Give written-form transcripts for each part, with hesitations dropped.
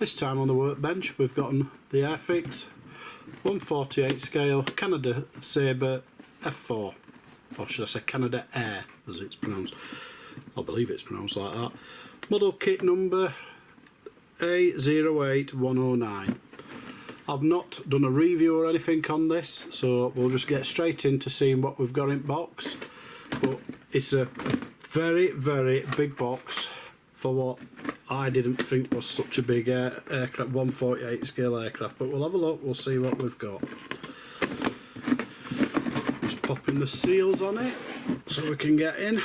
This time on the workbench we've gotten the Airfix 1/48 scale Canadair Sabre F.4, or should I say Canadair Air as it's pronounced. I believe it's pronounced like that. Model kit number A08109. I've not done a review or anything on this, so we'll just get straight into seeing what we've got in box. But it's a very, very big box for what I didn't think was such a big aircraft, 1/48 scale aircraft. But we'll have a look, we'll see what we've got. Just popping the seals on it so we can get in.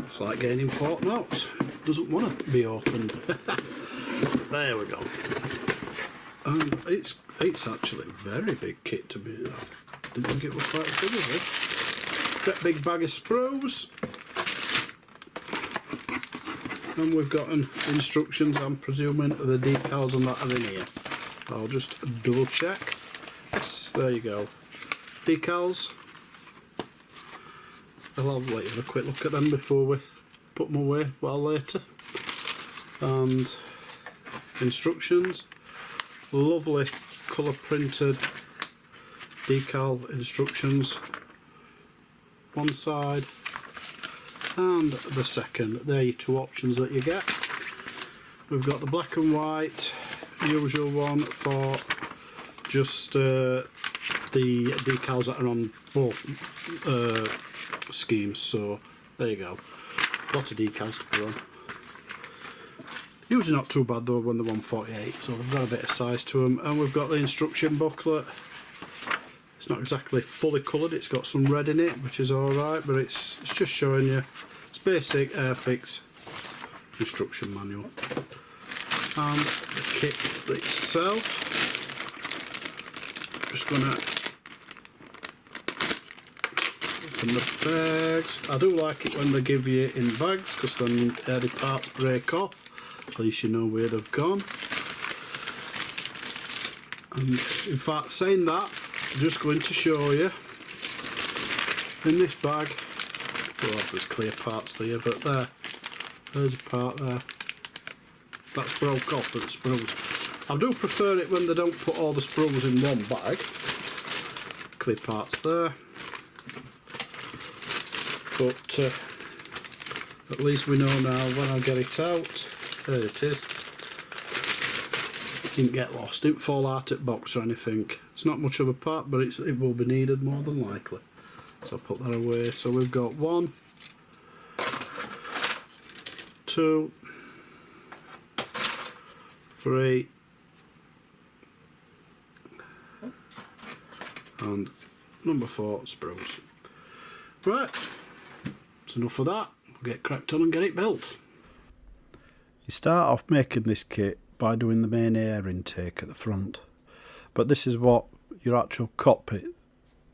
It's like gaining Fort Knox. Doesn't want to be opened. There we go. And it's actually a very big kit to be. I didn't think it was quite as big as this. That big bag of sprues. And we've got instructions, I'm presuming, the decals and that are in here. I'll just double check. Yes, there you go. Decals. I'll have a quick look at them before we put them away a while later. And instructions. Lovely colour printed decal instructions. One side and the second. They're your two options that you get. We've got the black and white, usual one for just the decals that are on both schemes. So there you go. A lot of decals to put on. Usually not too bad though when they're 1/48, so they've got a bit of size to them. And we've got the instruction booklet. It's not exactly fully coloured, it's got some red in it, which is alright, but it's just showing you it's basic Airfix instruction manual. And the kit itself, just gonna open the bags. I do like it when they give you in bags, because then the parts break off. At least you know where they've gone. And in fact, saying that, I'm just going to show you in this bag. Well, there's clear parts there, but there's a part there that's broke off at the sprues. I do prefer it when they don't put all the sprues in one bag. Clear parts there, but at least we know now when I get it out. There it is. It didn't get lost, didn't fall out at box or anything. It's not much of a part, but it will be needed more than likely. So I'll put that away. So we've got 1, 2, 3, and number 4 sprues. Right, that's enough of that. We'll get cracked on and get it built. You start off making this kit by doing the main air intake at the front, but this is what your actual cockpit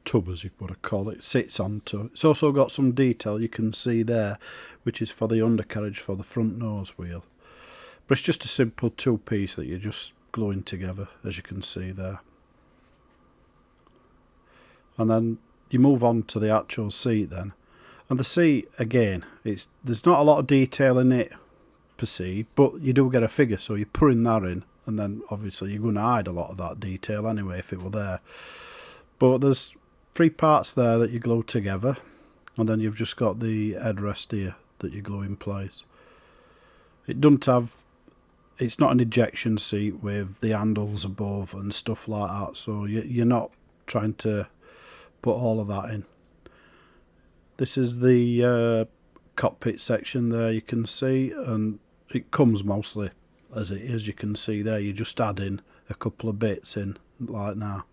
tub, as you want to call it, sits onto. It's also got some detail you can see there, which is for the undercarriage for the front nose wheel, but it's just a simple two-piece that you're just gluing together, as you can see there. And then you move on to the actual seat then, and the seat again, there's not a lot of detail in it per se, but you do get a figure, so you're putting that in, and then obviously you're going to hide a lot of that detail anyway if it were there. But there's 3 parts there that you glue together, and then you've just got the headrest here that you glue in place. It doesn't have, it's not an ejection seat with the handles above and stuff like that, so you're not trying to put all of that in. This is the cockpit section there, you can see, and it comes mostly as it is. You can see there, you just add in a couple of bits in like now.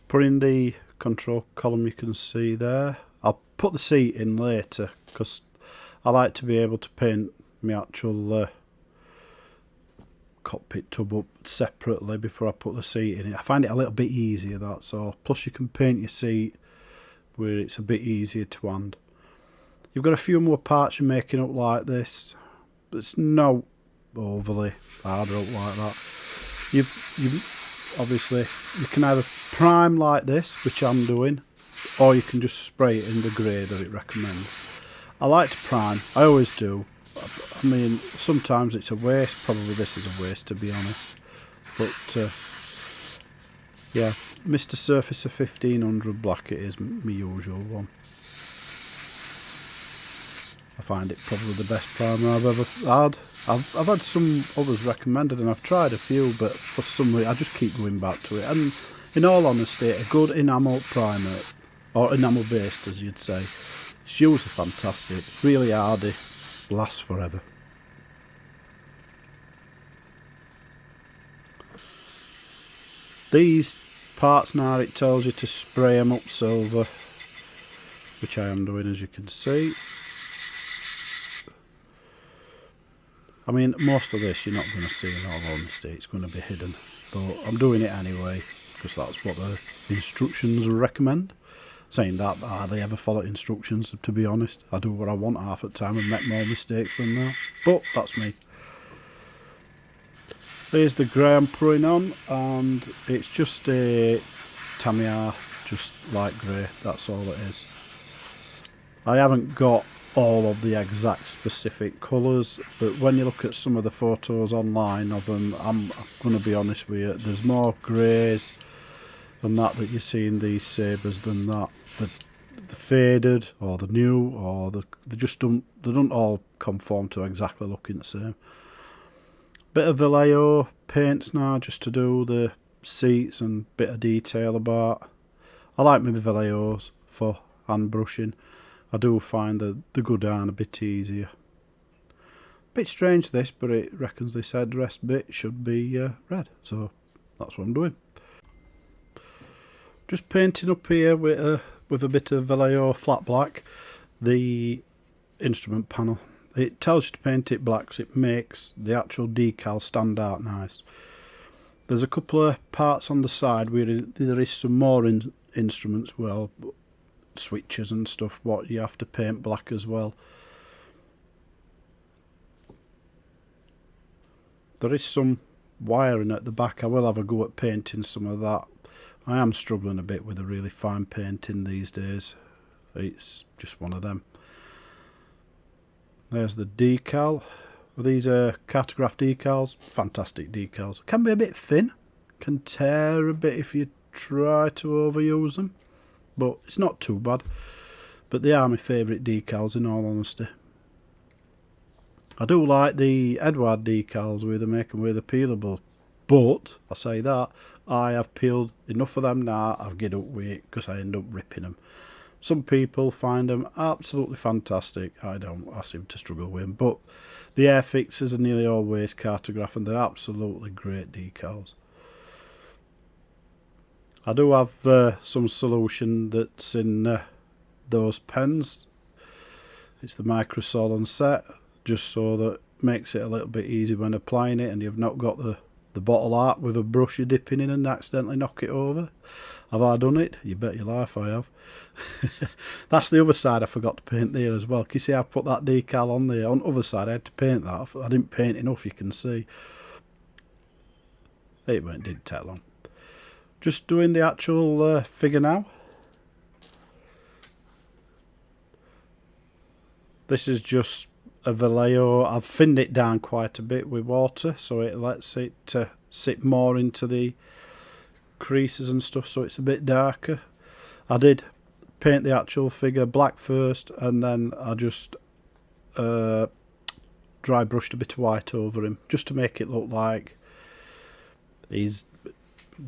Putting the control column, you can see there. I'll put the seat in later because I like to be able to paint my actual cockpit tub up separately before I put the seat in it. I find it a little bit easier, that's all. Plus you can paint your seat where it's a bit easier to hand. You've got a few more parts you're making up like this, but it's no overly hard up like that. You obviously you can either prime like this, which I'm doing, or you can just spray it in the grey that it recommends. I like to prime, I always do. I mean, sometimes it's a waste, probably this is a waste to be honest, but yeah, Mr. Surfacer 1500 black it is my usual one. I find it probably the best primer I've ever had. I've had some others recommended and I've tried a few, but for some reason I just keep going back to it. And in all honesty, a good enamel primer, or enamel based as you'd say, it's usually fantastic, really hardy, lasts forever. These parts now, it tells you to spray them up silver, which I am doing as you can see. I mean, most of this you're not going to see in all honesty, it's going to be hidden, but I'm doing it anyway because that's what the instructions recommend. Saying that, I hardly ever follow instructions, to be honest. I do what I want half the time and make more mistakes than that, but that's me. Here's the grey I'm putting on, and it's just a Tamiya, just light grey, that's all it is. I haven't got all of the exact specific colours, but when you look at some of the photos online of them, I'm going to be honest with you, there's more greys than that you see in these Sabres than that. The faded or the new, or they just don't all conform to exactly looking the same. Bit of Vallejo paints now just to do the seats and bit of detail about. I like maybe Vallejos for hand brushing. I do find that the good iron a bit easier. Bit strange this, but it reckons this headrest bit should be red, so that's what I'm doing. Just painting up here with a bit of Vallejo flat black, the instrument panel. It tells you to paint it black because it makes the actual decal stand out nice. There's a couple of parts on the side where there is some more instruments, well, switches and stuff, what you have to paint black as well. There is some wiring at the back. I will have a go at painting some of that. I am struggling a bit with a really fine painting these days. It's just one of them. There's the decal. These are cartograph decals. Fantastic decals. Can be a bit thin. Can tear a bit if you try to overuse them. But it's not too bad. But they are my favourite decals in all honesty. I do like the Edward decals where they make them with the peelable. But, I say that, I have peeled enough of them now, I've given up with it because I end up ripping them. Some people find them absolutely fantastic. I don't. I seem to struggle with them. But the Airfixes are nearly always cartograph and they're absolutely great decals. I do have some solution that's in those pens. It's the Microsolon set, just so that makes it a little bit easy when applying it and you've not got the bottle art with a brush you're dipping in and accidentally knock it over. Have I done it? You bet your life I have. That's the other side I forgot to paint there as well. Can you see I put that decal on there? On the other side I had to paint that. I didn't paint enough, you can see. It didn't take long. Just doing the actual figure now. This is just a Vallejo. I've thinned it down quite a bit with water so it lets it sit more into the creases and stuff, so it's a bit darker. I did paint the actual figure black first and then I just dry brushed a bit of white over him just to make it look like he's,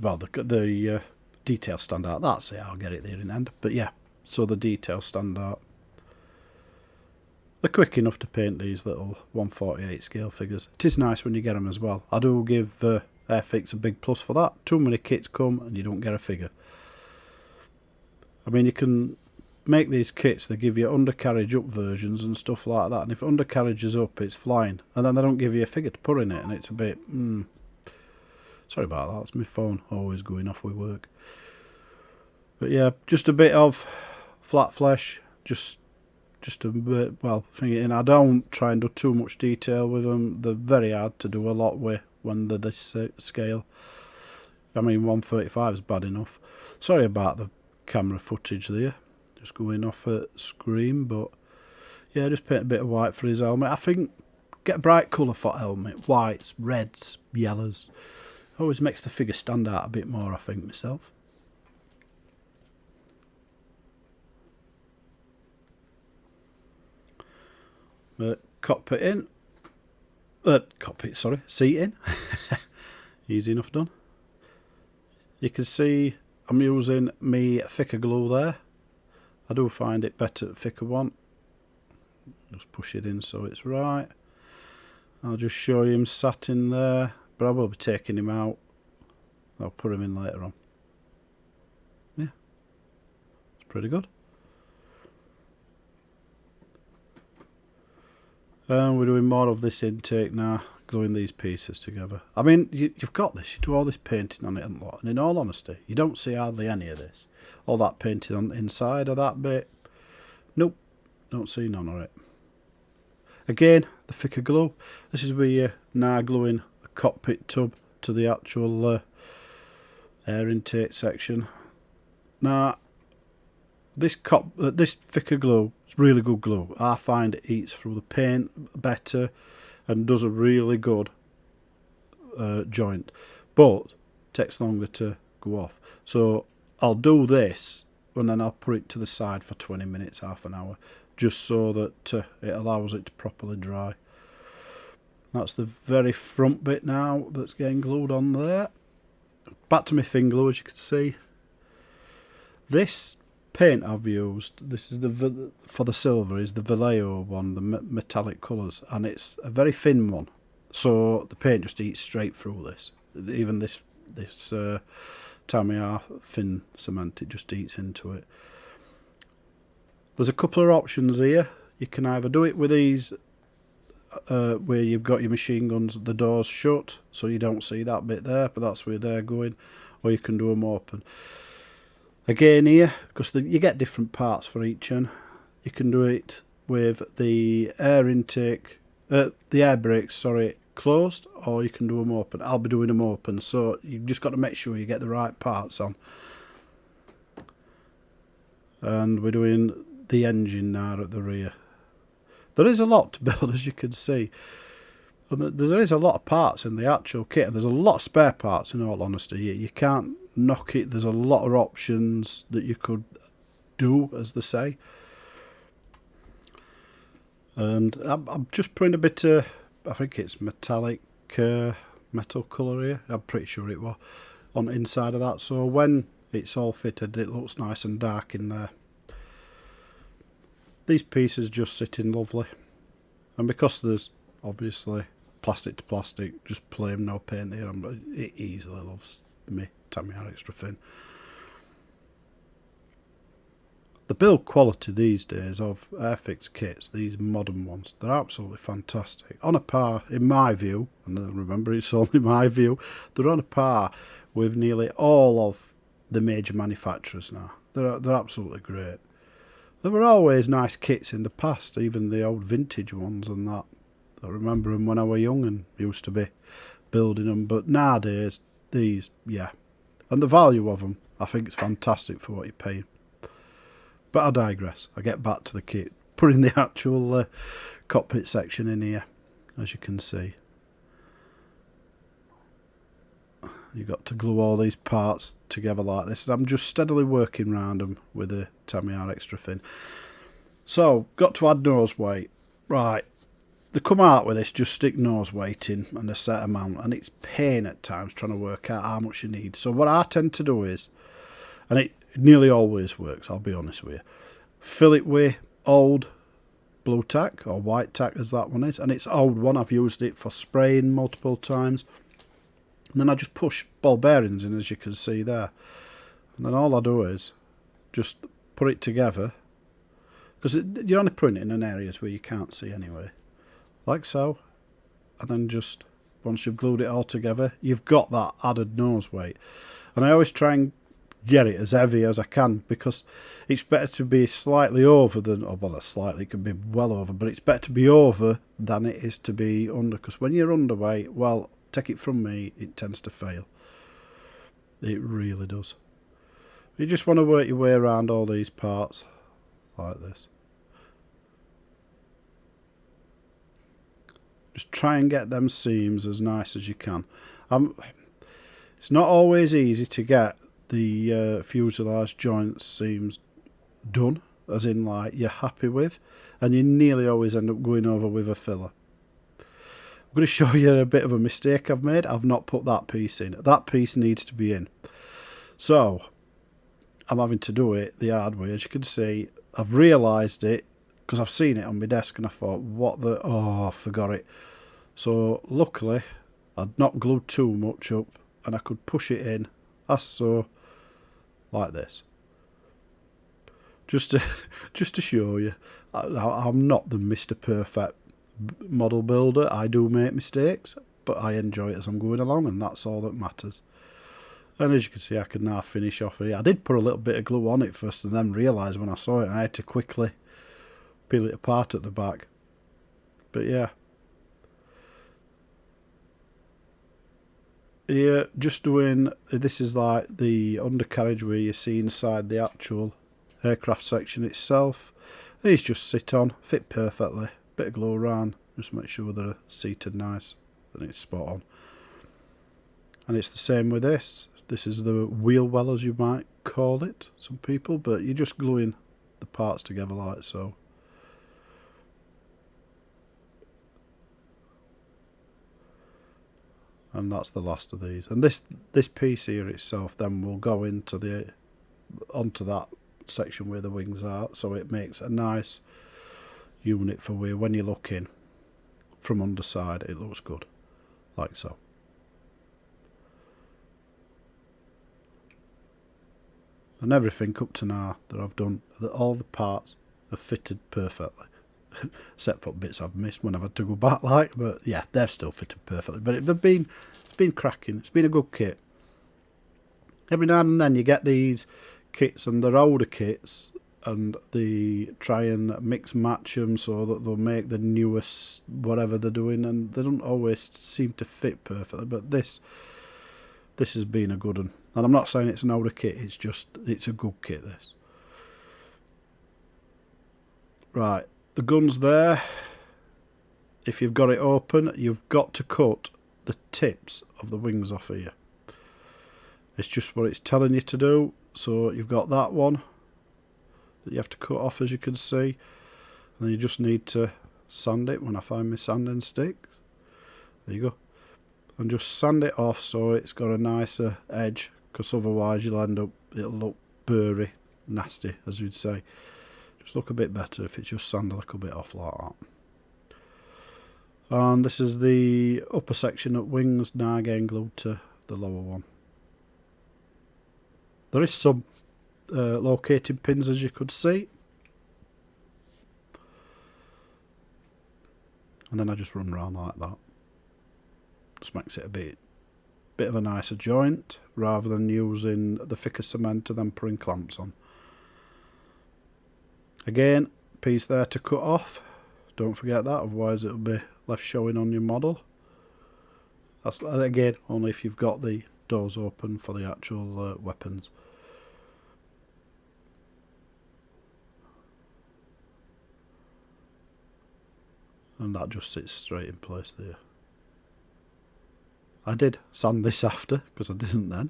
well, the details stand out. That's it, I'll get it there in the end. But yeah, so the details stand out. They're quick enough to paint these little 1/48 scale figures. It is nice when you get them as well. I do give Airfix a big plus for that. Too many kits come and you don't get a figure. I mean, you can make these kits, they give you undercarriage up versions and stuff like that, and if undercarriage is up it's flying, and then they don't give you a figure to put in it, and it's a bit sorry about that, it's my phone always going off with work. But yeah, just a bit of flat flesh, just a bit, well, and I don't try and do too much detail with them. They're very hard to do a lot with when they're this scale. I mean, 135 is bad enough. Sorry about the camera footage there, just going off at screen, but yeah, just paint a bit of white for his helmet. I think get a bright colour for helmet, whites, reds, yellows. Always makes the figure stand out a bit more, I think, myself. Cockpit in. Seat in. Easy enough done. You can see I'm using me thicker glue there. I do find it better thicker one. Just push it in so it's right. I'll just show you him sat in there, but I will be taking him out. I'll put him in later on. Yeah, it's pretty good. And we're doing more of this intake now, gluing these pieces together. I mean, you've got this, you do all this painting on it and lot, and in all honesty, you don't see hardly any of this. All that painting on the inside of that bit, nope, don't see none of it. Again, the thicker glue. This is where you're now gluing the cockpit tub to the actual air intake section. Now, this thicker glue is really good glue. I find it eats through the paint better and does a really good joint, but takes longer to go off. So I'll do this and then I'll put it to the side for 20 minutes, half an hour, just so that it allows it to properly dry. That's the very front bit now that's getting glued on there. Back to my thin glue, as you can see. This paint I've used, this is for the silver, is the Vallejo one, the metallic colours, and it's a very thin one, so the paint just eats straight through this. Even this Tamiya thin cement, it just eats into it. There's a couple of options here. You can either do it with these where you've got your machine guns, the doors shut, so you don't see that bit there, but that's where they're going, or you can do them open. Again here, because you get different parts for each one, you can do it with the air intake, the air brakes, sorry, closed, or you can do them open. I'll be doing them open, so you've just got to make sure you get the right parts on. And we're doing the engine now at the rear. There is a lot to build, as you can see. And there is a lot of parts in the actual kit, and there's a lot of spare parts, in all honesty. You can't knock it. There's a lot of options that you could do, as they say. And I'm just putting a bit of, I think it's metallic metal colour here, I'm pretty sure it was, on the inside of that, so when it's all fitted it looks nice and dark in there. These pieces just sit in lovely, and because there's obviously plastic to plastic, just plain no paint here, it easily loves me Tamiya extra thin. The build quality these days of Airfix kits, these modern ones, they're absolutely fantastic. On a par, in my view, and remember it's only my view, they're on a par with nearly all of the major manufacturers now. They're absolutely great. There were always nice kits in the past, even the old vintage ones and that. I remember them when I was young and used to be building them, but nowadays, these, yeah. And the value of them, I think it's fantastic for what you're paying. But I digress. I get back to the kit. Putting the actual cockpit section in here, as you can see. You've got to glue all these parts together like this. And I'm just steadily working around them with the Tamiya extra thin. So, got to add nose weight. Right. They come out with this, just stick nose weight in and a set amount. And it's pain at times trying to work out how much you need. So what I tend to do is, and it nearly always works, I'll be honest with you, fill it with old blue tack, or white tack as that one is, and it's old one. I've used it for spraying multiple times, and then I just push ball bearings in, as you can see there, and then all I do is just put it together, because you're only putting it in areas where you can't see anyway, like so, and then just once you've glued it all together, you've got that added nose weight. And I always try and get it as heavy as I can, because it's better to be slightly over than, or well, slightly, it can be well over, but it's better to be over than it is to be under, because when you're underweight, well, take it from me, it tends to fail. It really does. You just want to work your way around all these parts like this. Just try and get them seams as nice as you can. It's not always easy to get the fuselage joint seams done, as in like you're happy with, and you nearly always end up going over with a filler. I'm going to show you a bit of a mistake I've made. I've not put that piece in. That piece needs to be in. So I'm having to do it the hard way. As you can see, I've realised it because I've seen it on my desk and I thought, what the... Oh, I forgot it. So luckily, I'd not glued too much up and I could push it in, as so, like this. Just to show you, I'm not the Mr. Perfect model builder. I do make mistakes, but I enjoy it as I'm going along, and that's all that matters. And as you can see, I can now finish off here. I did put a little bit of glue on it first and then realised when I saw it, and I had to quickly peel it apart at the back. But yeah. Here, just doing, this is like the undercarriage where you see inside the actual aircraft section itself. These just sit on, fit perfectly. Bit of glue around, just make sure they're seated nice, and it's spot on. And it's the same with this. This is the wheel well, as you might call it, some people, but you're just gluing the parts together like so. And that's the last of these. And this piece here itself then will go into onto that section where the wings are, so it makes a nice unit for where when you look in from underside it looks good, like so. And everything up to now that I've done, all the parts have fitted perfectly. Except for bits I've missed when I've had to go back, like, but yeah, they've still fitted perfectly. But it's been cracking. It's been a good kit. Every now and then you get these kits, and they're older kits, and they try and mix match them so that they'll make the newest whatever they're doing, and they don't always seem to fit perfectly. But this has been a good one, and I'm not saying it's an older kit. It's a good kit. This right. The gun's there. If you've got it open, you've got to cut the tips of the wings off here. It's just what it's telling you to do. So you've got that one that you have to cut off, as you can see. And then you just need to sand it when I find my sanding sticks. There you go. And just sand it off so it's got a nicer edge, because otherwise it'll look burry, nasty, as you'd say. Just look a bit better if it's just sand a little bit off like that. And this is the upper section of wings now again glued to the lower one. There is some locating pins, as you could see. And then I just run around like that. Just makes it a bit of a nicer joint rather than using the thicker cement and then putting clamps on. Again, piece there to cut off. Don't forget that, otherwise it'll be left showing on your model. That's again only if you've got the doors open for the actual weapons. And that just sits straight in place there. I did sand this after, because I didn't then,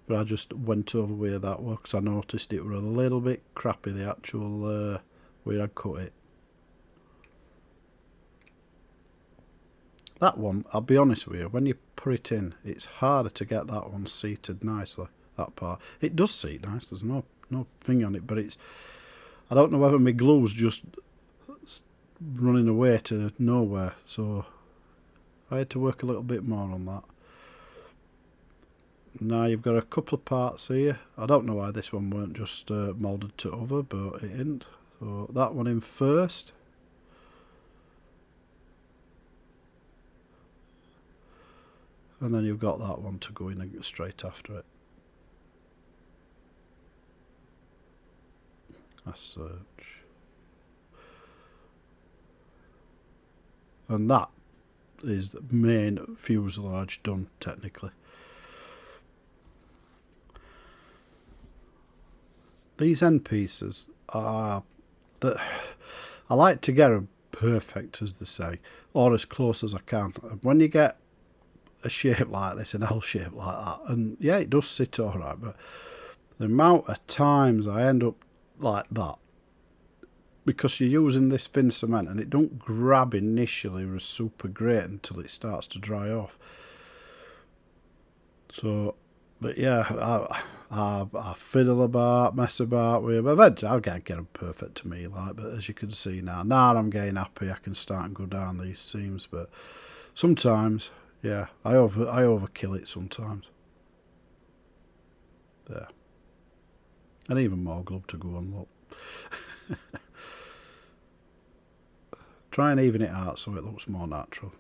but I just went over where that was because I noticed it were a little bit crappy, the actual where I'd cut it. That one, I'll be honest with you, when you put it in, it's harder to get that one seated nicely, that part. It does seat nice, there's no thing on it, but it's, I don't know whether my glue's just running away to nowhere, so I had to work a little bit more on that. Now you've got a couple of parts here. I don't know why this one weren't just moulded to other, but it isn't. So that one in first. And then you've got that one to go in straight after it. As such. And that is the main fuselage done technically. these end pieces are that I like to get them perfect, as they say, or as close as I can. And when you get a shape like this, an L shape like that, and yeah, it does sit alright, but the amount of times I end up like that, because you're using this thin cement and it don't grab initially as super great until it starts to dry off. So, but yeah, I fiddle about, mess about with them. Eventually I'll get them perfect to me, like, but as you can see now I'm getting happy, I can start and go down these seams, but sometimes, yeah, I overkill it sometimes. There. And even more glue to go on, look. Try and even it out so it looks more natural.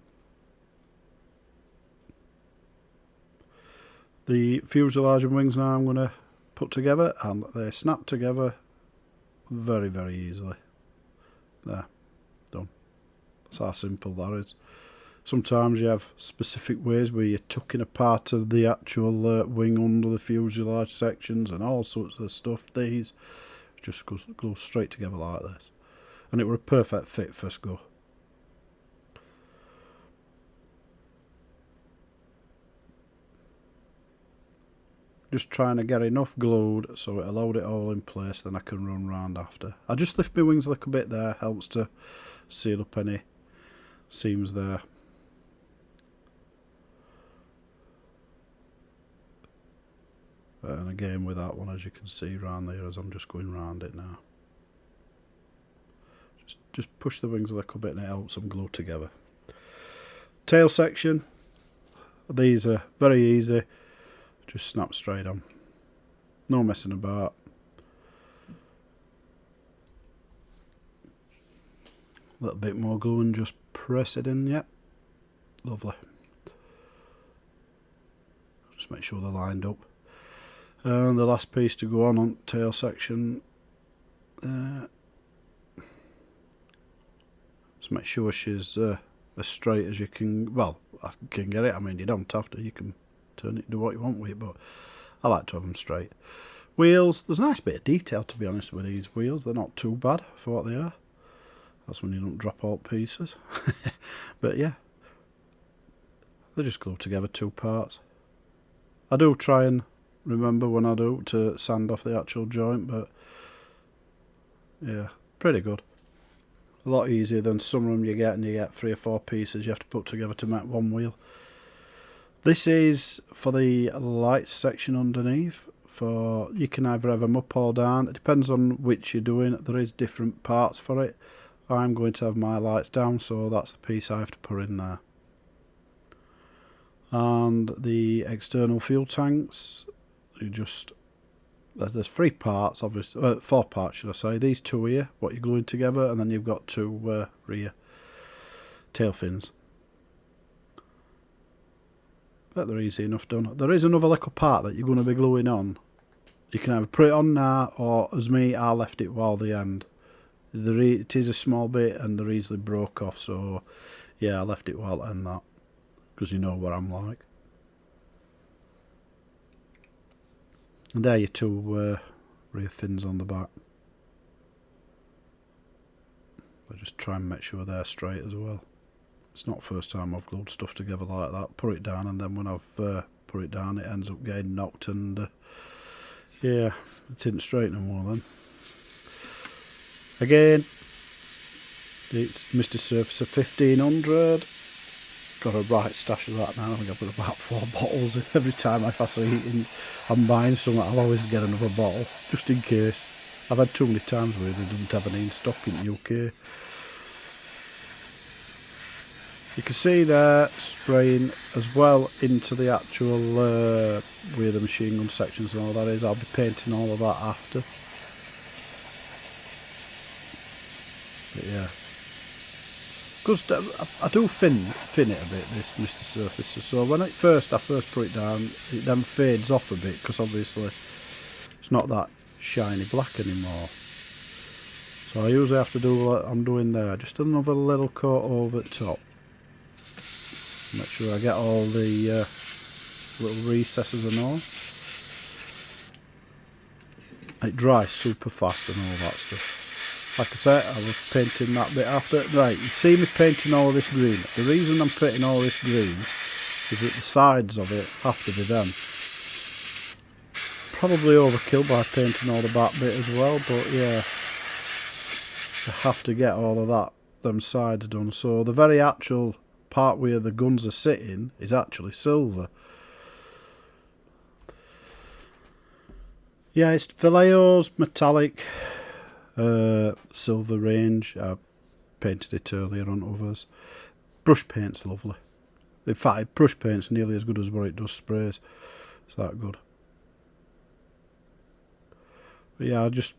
The fuselage and wings now I'm going to put together, and they snap together very, very easily. There, done. That's how simple that is. Sometimes you have specific ways where you're tucking a part of the actual wing under the fuselage sections and all sorts of stuff. These just go straight together like this. And it were a perfect fit first go. Just trying to get enough glued so it'll hold it all in place, then I can run round after. I just lift my wings a little bit there, helps to seal up any seams there. And again with that one, as you can see round there, as I'm just going round it now. Just push the wings a little bit and it helps them glue together. Tail section, these are very easy. Just snap straight on. No messing about. A little bit more glue and just press it in, yep. Lovely. Just make sure they're lined up. And the last piece to go on tail section. Just make sure she's as straight as you can. Well, I can get it. I mean, you don't have to. You can turn it, do what you want with it, but I like to have them straight. Wheels, there's a nice bit of detail, to be honest, with these wheels. They're not too bad for what they are. That's when you don't drop all pieces. But yeah, they just glue together two parts. I do try and remember when I do to sand off the actual joint, but yeah, pretty good. A lot easier than some of them you get, and you get 3 or 4 pieces you have to put together to make one wheel. This is for the lights section underneath. For you can either have them up or down. It depends on which you're doing. There is different parts for it. I'm going to have my lights down, so that's the piece I have to put in there. And the external fuel tanks, there's 3 parts, obviously, 4 parts should I say. These 2 here, what you're gluing together, and then you've got 2 rear tail fins. But they're easy enough done. There is another little part that you're going to be gluing on. You can either put it on now, or as me, I left it while the end. It is a small bit and they're easily broke off, so yeah, I left it while the end that, because you know what I'm like. And there are your 2 rear fins on the back. I just try and make sure they're straight as well. It's not the first time I've glued stuff together like that. Put it down, and then when I've put it down, it ends up getting knocked, and yeah, it didn't straighten no more then. Again, it's Mr. Surfacer 1500. Got a right stash of that now. I think I've got about 4 bottles in. Every time if I see I'm buying something, I'll always get another bottle, just in case. I've had too many times where they don't have any in stock in the UK. You can see there spraying as well into the actual where the machine gun sections and all that is. I'll be painting all of that after. But yeah, because I do thin it a bit, this Mr. Surfacer. So when I first put it down, it then fades off a bit, because obviously it's not that shiny black anymore. So I usually have to do what I'm doing there, just another little coat over the top. Make sure I get all the little recesses and all. It dries super fast and all that stuff. Like I said, I was painting that bit after. Right, you see me painting all this green. The reason I'm painting all this green is that the sides of it have to be them. Probably overkill by painting all the back bit as well, but yeah, you have to get all of that, them sides done. So the very actual part where the guns are sitting is actually silver. Yeah, it's Vallejo's metallic silver range. I painted it earlier on others. Brush paint's lovely. In fact, brush paint's nearly as good as what it does sprays. It's that good. But yeah, I just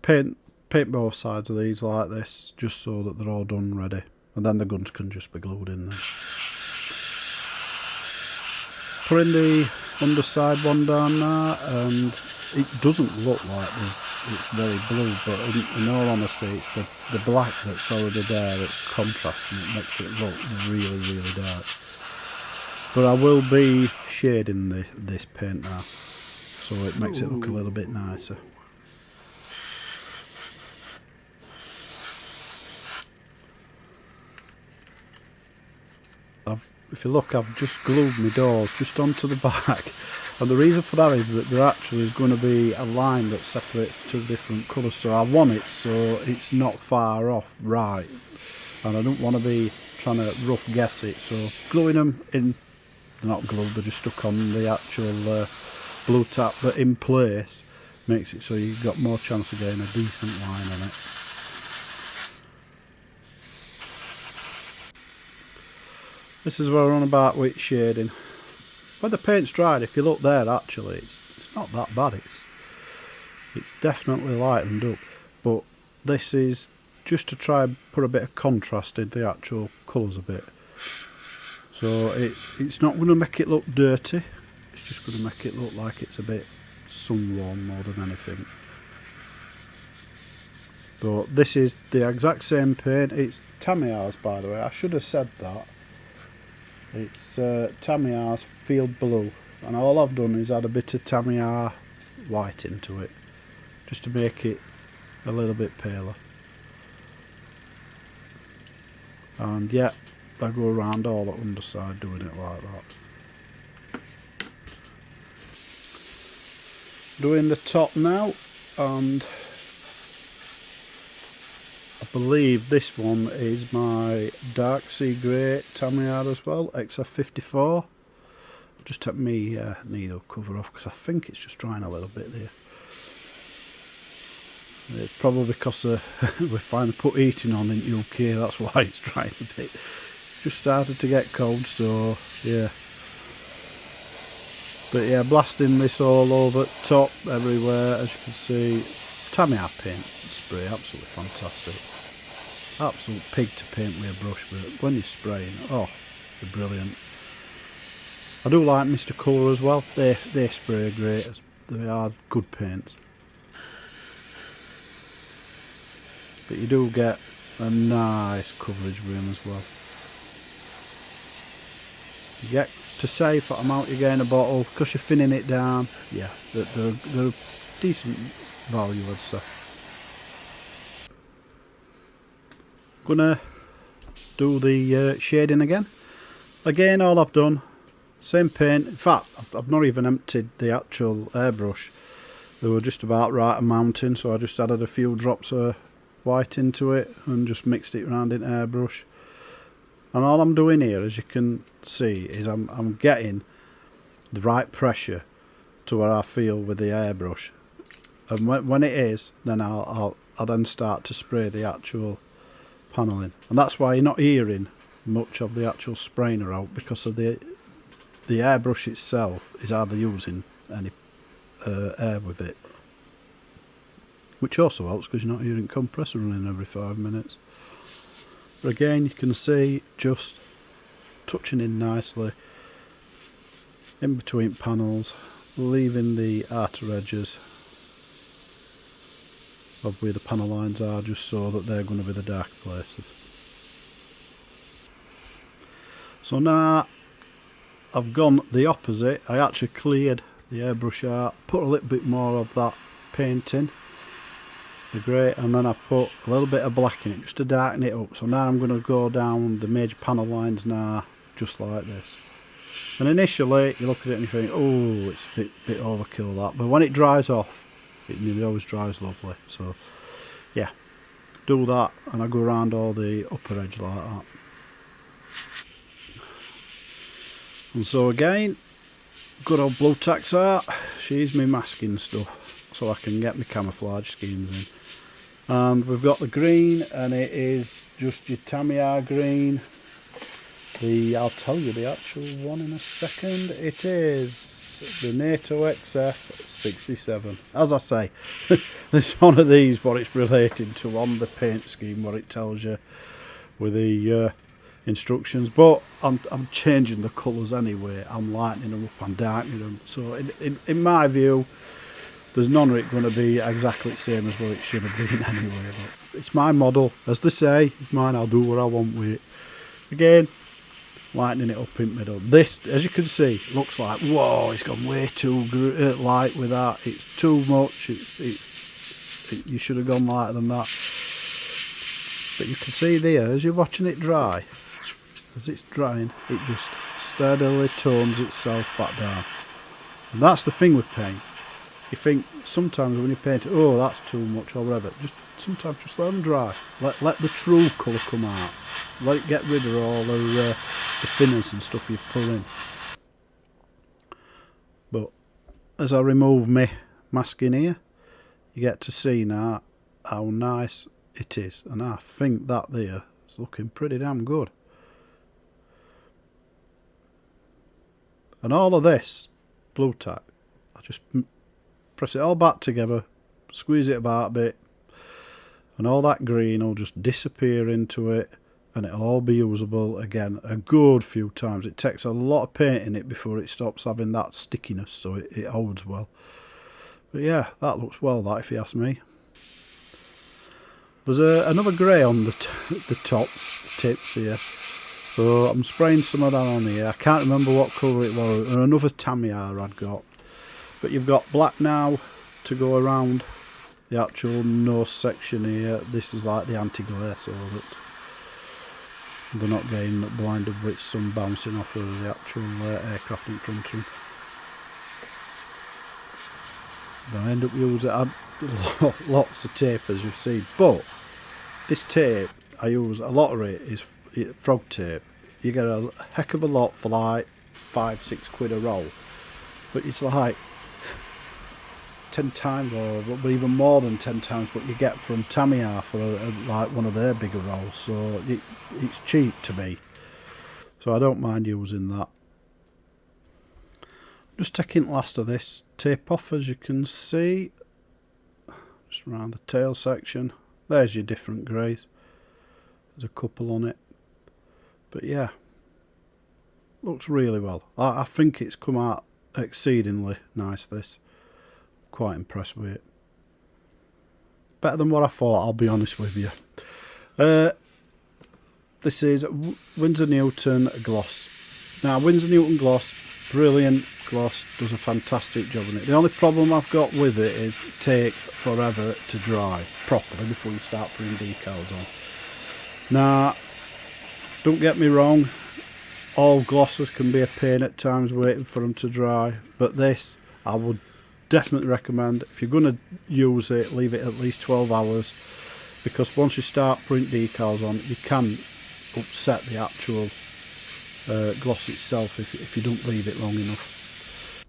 paint both sides of these like this, just so that they're all done ready, and then the guns can just be glued in there. Putting the underside one down now, and it doesn't look like it's very blue, but in all honesty, it's the black that's already there that's contrasting. It makes it look really, really dark. But I will be shading this paint now, so it makes it look a little bit nicer. If you look, I've just glued my doors just onto the back, and the reason for that is that there actually is going to be a line that separates two different colours, so I want it so it's not far off right, and I don't want to be trying to rough guess it, so gluing them in, they're not glued, they're just stuck on the actual blue tap, but in place makes it so you've got more chance of getting a decent line on it. This is what we're on about with shading. When the paint's dried, if you look there, actually, it's not that bad. It's definitely lightened up. But this is just to try and put a bit of contrast in the actual colours a bit. So it's not going to make it look dirty. It's just going to make it look like it's a bit sun-warm more than anything. But this is the exact same paint. It's Tamiya's, by the way. I should have said that. It's Tamiya's Field Blue, and all I've done is add a bit of Tamiya white into it, just to make it a little bit paler. And yeah, I go around all the underside doing it like that. Doing the top now, and I believe this one is my dark sea grey Tamiya as well, XF54. Just take me needle cover off because I think it's just drying a little bit there. It's probably because we finally put heating on in UK, that's why it's drying a bit. Just started to get cold, so yeah. But yeah, blasting this all over, top, everywhere, as you can see. Tamiya paint spray, absolutely fantastic. Absolute pig to paint with a brush, but when you're spraying, oh, they're brilliant. I do like Mr. Colour as well. They spray great. They are good paints. But you do get a nice coverage with them as well. You get to save what amount you get in a bottle because you're thinning it down. Yeah, they're decent value, I'd say. Gonna do the shading again. Again, all I've done, same paint. In fact, I've not even emptied the actual airbrush. They were just about right amounting, so I just added a few drops of white into it and just mixed it around in airbrush. And all I'm doing here, as you can see, is I'm getting the right pressure to where I feel with the airbrush. And when it is, then I'll then start to spray the actual panelling, and that's why you're not hearing much of the actual spraying out, because of the airbrush itself is hardly using any air with it, which also helps because you're not hearing compressor running every 5 minutes. But again, you can see just touching in nicely in between panels, leaving the outer edges of where the panel lines are, just so that they're going to be the dark places. So now I've gone the opposite. I actually cleared the airbrush out, put a little bit more of that painting, the grey, and then I put a little bit of black in it just to darken it up. So now I'm going to go down the major panel lines now, just like this. And initially you look at it and you think, oh, it's a bit overkill that, but when it dries off, it nearly always dries lovely. So yeah, do that, and I go around all the upper edge like that. And so again, good old Blue Tack's art, she's me masking stuff so I can get my camouflage schemes in. And we've got the green, and it is just your Tamiya green. I'll tell you the actual one in a second. It is the NATO XF67. As I say, there's one of these what it's related to on the paint scheme, what it tells you with the instructions, but I'm changing the colours anyway. I'm lightening them up and darkening them. So in my view, there's none of it going to be exactly the same as what it should have been anyway. But it's my model, as they say, it's mine. I'll do what I want with it. Again, lightening it up in the middle. This, as you can see, looks like, whoa, it's gone way too light with that. It's too much. You should have gone lighter than that. But you can see there, as you're watching it dry, as it's drying, it just steadily tones itself back down. And that's the thing with paint. You think sometimes when you paint it, oh, that's too much or whatever. Sometimes just let them dry. Let the true colour come out. Let it get rid of all the thinners and stuff you've put in. But as I remove my masking here, you get to see now how nice it is, and I think that there is looking pretty damn good. And all of this Blue Tack, I just press it all back together, squeeze it about a bit, and all that green will just disappear into it, and it'll all be usable again a good few times. It takes a lot of paint in it before it stops having that stickiness, so it holds well. But yeah, that looks well, that, if you ask me. There's another grey on the tops, the tips here. So I'm spraying some of that on here. I can't remember what colour it was, or another Tamiya I'd got. But you've got black now to go around the actual nose section here. This is like the anti-glare, so that they're not getting blinded with sun bouncing off of the actual aircraft in front of them. I end up using lots of tape, as you've seen, but this tape I use a lot of it is frog tape. You get a heck of a lot for like £5-6 quid a roll, but it's like 10 times or even more than 10 times what you get from Tamiya for like one of their bigger rolls, so it's cheap to me, so I don't mind using that. Just taking the last of this tape off, as you can see, just around the tail section. There's your different greys, there's a couple on it, but yeah, looks really well. I think it's come out exceedingly nice, this. Quite impressed with it. Better than what I thought, I'll be honest with you. This is Winsor Newton gloss. Now, Winsor Newton gloss, brilliant gloss, does a fantastic job on it. The only problem I've got with it is it takes forever to dry properly before you start putting decals on. Now, don't get me wrong, all glosses can be a pain at times waiting for them to dry, but this I would definitely recommend. If you're going to use it, leave it at least 12 hours, because once you start putting decals on, you can upset the actual gloss itself if you don't leave it long enough.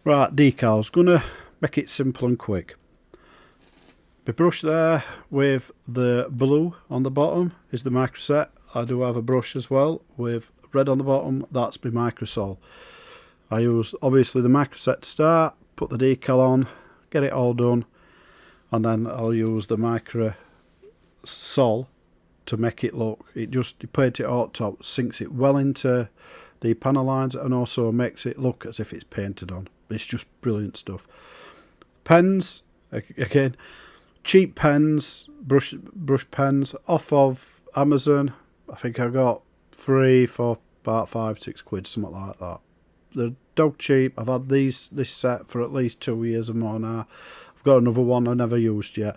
Right, decals, gonna make it simple and quick. My brush there with the blue on the bottom is the microset. I do have a brush as well with red on the bottom, that's my microsol. I use obviously the microset to start, put the decal on, get it all done, and then I'll use the microsol to make it look, you paint it out top, sinks it well into the panel lines, and also makes it look as if it's painted on. It's just brilliant stuff. Pens, again, cheap pens, brush pens off of Amazon. I think I got 3 for about £5-6 quid, something like that. They're dog cheap. I've had this set for at least 2 years or more now. I've got another one I never used yet.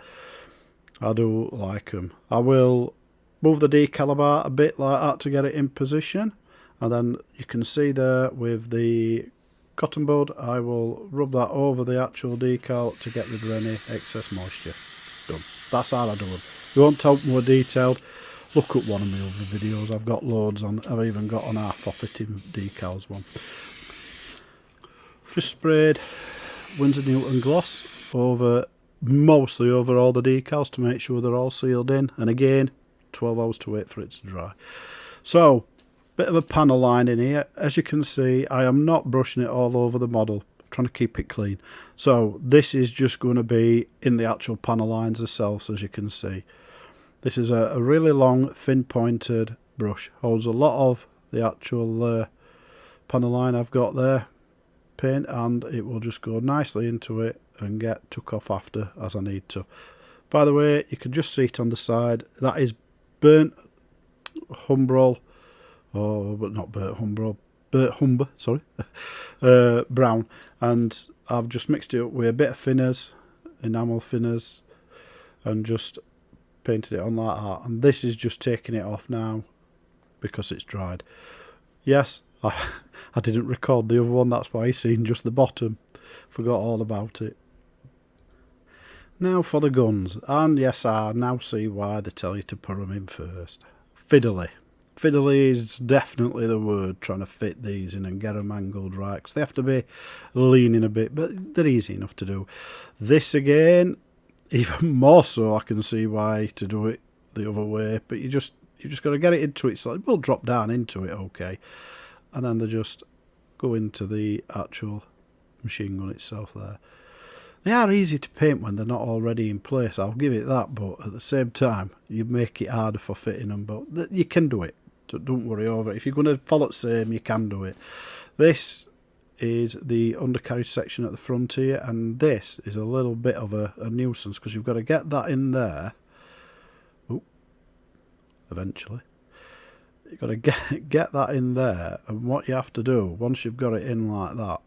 I do like them. I will move the decal about a bit like that to get it in position, and then you can see there with the cotton bud, I will rub that over the actual decal to get rid of any excess moisture. Done. That's how I do them. If you want to talk more detailed, look up one of my other videos. I've got loads on. I've even got an half off fitting decals one. Just sprayed Winsor Newton gloss over, mostly over all the decals to make sure they're all sealed in, and again 12 hours to wait for it to dry. So bit of a panel line in here. As you can see, I am not brushing it all over the model. I'm trying to keep it clean. So this is just going to be in the actual panel lines themselves, as you can see. This is a really long, thin pointed brush. Holds a lot of the actual panel line I've got there, paint, and it will just go nicely into it and get took off after as I need to. By the way, you can just see it on the side. That is burnt humbrol. Oh, but not burnt humber, sorry, brown, and I've just mixed it up with a bit of thinners, enamel thinners, and just painted it on like that. And this is just taking it off now because it's dried. Yes, I didn't record the other one, that's why you've seen just the bottom. Forgot all about it. Now for the guns, and yes, I now see why they tell you to put them in first. Fiddly. Fiddly is definitely the word, trying to fit these in and get them angled right, because they have to be leaning a bit, but they're easy enough to do. This again, even more so, I can see why to do it the other way, but you just got to get it into it, so it will drop down into it, okay, and then they just go into the actual machine gun itself there. They are easy to paint when they're not already in place, I'll give it that, but at the same time, you make it harder for fitting them, but you can do it. Don't worry over it. If you're going to follow the same, you can do it. This is the undercarriage section at the front here, and this is a little bit of a nuisance because you've got to get that in there. Oh, eventually. You've got to get that in there, and what you have to do, once you've got it in like that,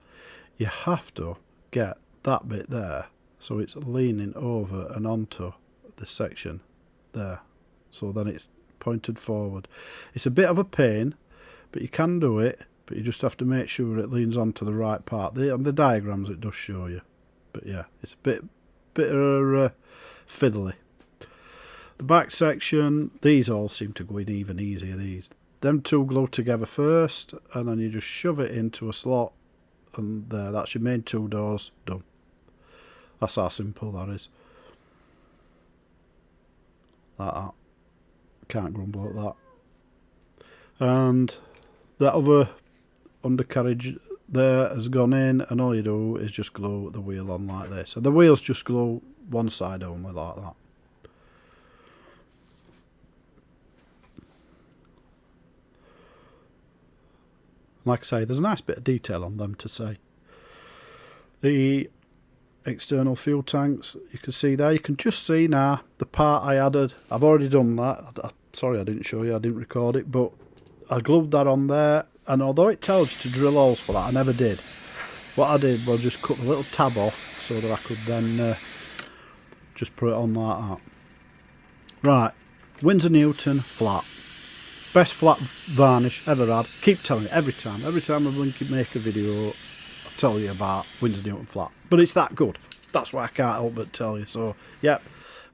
you have to get that bit there so it's leaning over and onto the section there. So then it's pointed forward. It's a bit of a pain, but you can do it, but you just have to make sure it leans onto the right part. On the diagrams it does show you, but yeah, it's a bit fiddly. The back section, these all seem to go in even easier. Them two glue together first, and then you just shove it into a slot, and there, that's your main two doors done. That's how simple that is. Like that. Can't grumble at that. And that other undercarriage there has gone in, and all you do is just glue the wheel on like this. So the wheels just glue one side only like that. Like I say, there's a nice bit of detail on them to say. The external fuel tanks, you can see there, you can just see now the part I added. I've already done that. Sorry I didn't show you, I didn't record it, but I glued that on there, and although it tells you to drill holes for that, I never did. What I did was just cut the little tab off so that I could then just put it on like that. Right, Winsor Newton flat. Best flat varnish ever had. Keep telling you, every time I make a video, I tell you about Winsor Newton flat. But it's that good. That's why I can't help but tell you. So, yep,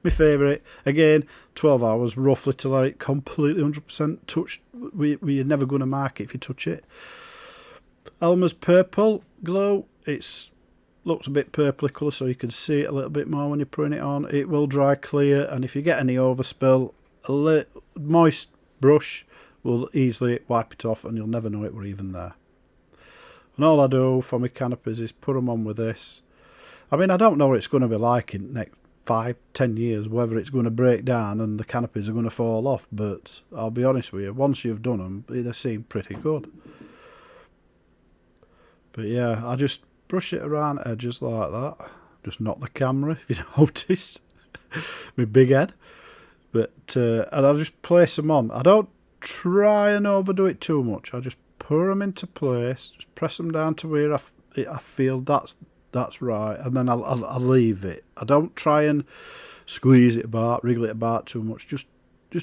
my favourite. Again, 12 hours roughly to let it completely 100% touched. We're never going to mark it if you touch it. Elmer's purple glow. It's looks a bit purpley colour, so you can see it a little bit more when you're putting it on. It will dry clear, and if you get any overspill, a moist brush will easily wipe it off, and you'll never know it were even there. And all I do for my canopies is put them on with this. I mean, I don't know what it's going to be like in the next 5-10 years, whether it's going to break down and the canopies are going to fall off, but I'll be honest with you, once you've done them, they seem pretty good. But yeah, I just brush it around edges like that. Just knock the camera, if you notice. My big head. But and I just place them on. I don't try and overdo it too much. I just pour them into place, just press them down to where I feel that's right, and then I'll leave it. I don't try and squeeze it about, wriggle it about too much. Just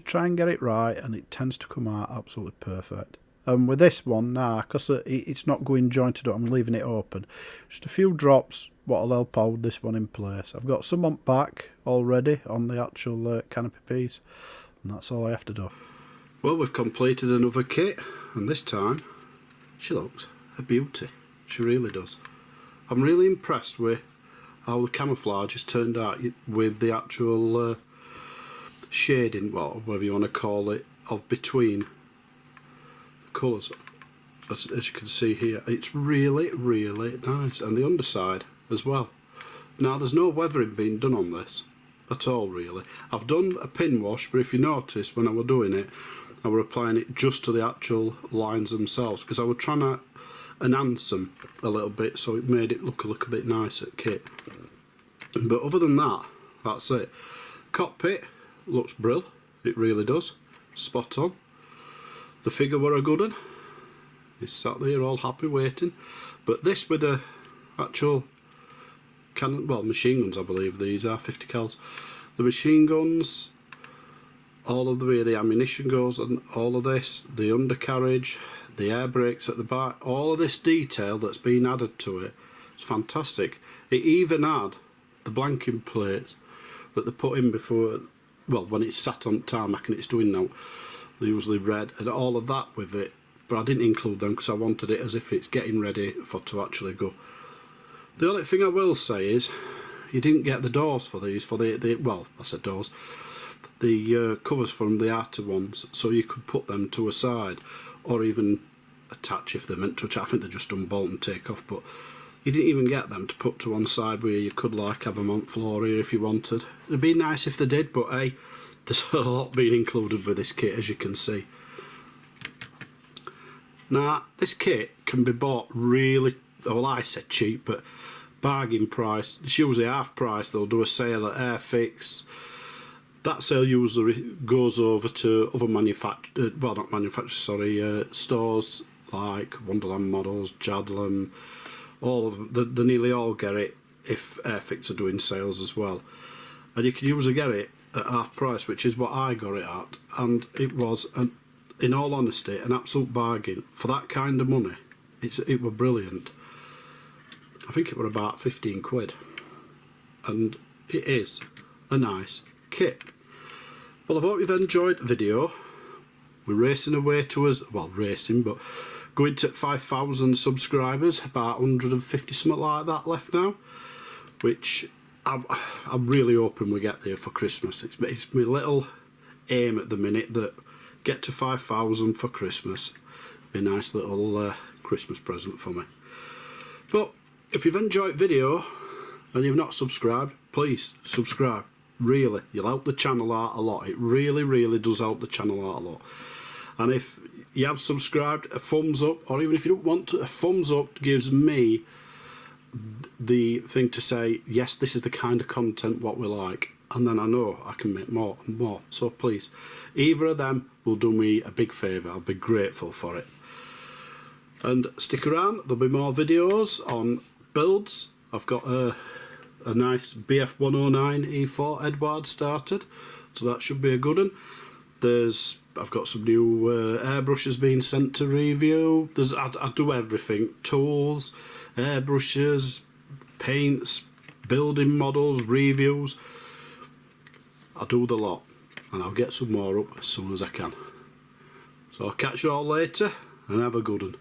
try and get it right, and it tends to come out absolutely perfect. And with this one now, because it's not going jointed up, I'm leaving it open. Just a few drops, what'll help hold this one in place. I've got some on back already on the actual canopy piece, and that's all I have to do. Well, we've completed another kit, and this time she looks a beauty. She really does. I'm really impressed with how the camouflage has turned out with the actual shading, well, whatever you want to call it, of between colours. As you can see here, it's really nice, and the underside as well. Now there's no weathering being done on this at all really. I've done a pin wash, but if you notice when I was doing it, I was applying it just to the actual lines themselves, because I was trying to enhance them a little bit so it made it look a little bit nicer kit. But other than that, that's it. Cockpit looks brill, it really does, spot on. The figure were a good one. He's sat there all happy waiting. But this with the actual machine guns, I believe these are 50 cals. The machine guns, all of the way the ammunition goes, and all of this, the undercarriage, the air brakes at the back, all of this detail that's been added to it, it's fantastic. It even had the blanking plates that they put in before, well, when it's sat on tarmac and it's doing now. They're usually red, and all of that with it, but I didn't include them because I wanted it as if it's getting ready to actually go. The only thing I will say is you didn't get the doors for these, for the well, I said doors, the covers from the outer ones, so you could put them to a side or even attach if they're meant to attach. I think they're just unbolt and take off, but you didn't even get them to put to one side where you could like have them on floor here if you wanted. It'd be nice if they did, but hey, there's a lot being included with this kit, as you can see. Now, this kit can be bought really, well, I said cheap, but bargain price. It's usually half price. They'll do a sale at Airfix. That sale usually goes over to other stores like Wonderland Models, Jadlam, all of them. They nearly all get it if Airfix are doing sales as well. And you can usually get it at half price, which is what I got it at, and it was, in all honesty, an absolute bargain for that kind of money. It was brilliant. I think it was about 15 quid, and it is a nice kit. Well, I hope you've enjoyed the video. We're racing away to us, well, racing, but going to 5,000 subscribers, about 150 something like that left now, which I'm really hoping we get there for Christmas. It's my little aim at the minute, that get to 5,000 for Christmas. Be a nice little Christmas present for me. But if you've enjoyed the video and you've not subscribed, please subscribe. Really, you'll help the channel out a lot. It really does help the channel out a lot. And if you have subscribed, a thumbs up, or even if you don't want to, a thumbs up gives me the thing to say, yes, this is the kind of content what we like, and then I know I can make more and more. So please, either of them will do me a big favour. I'll be grateful for it. And stick around, there'll be more videos on builds. I've got a nice BF109 E4 Edward started, so that should be a good one. I've got some new airbrushes being sent to review. I do everything: tools, airbrushes, paints, building models, reviews. I do the lot, and I'll get some more up as soon as I can. So I'll catch you all later, and have a good one.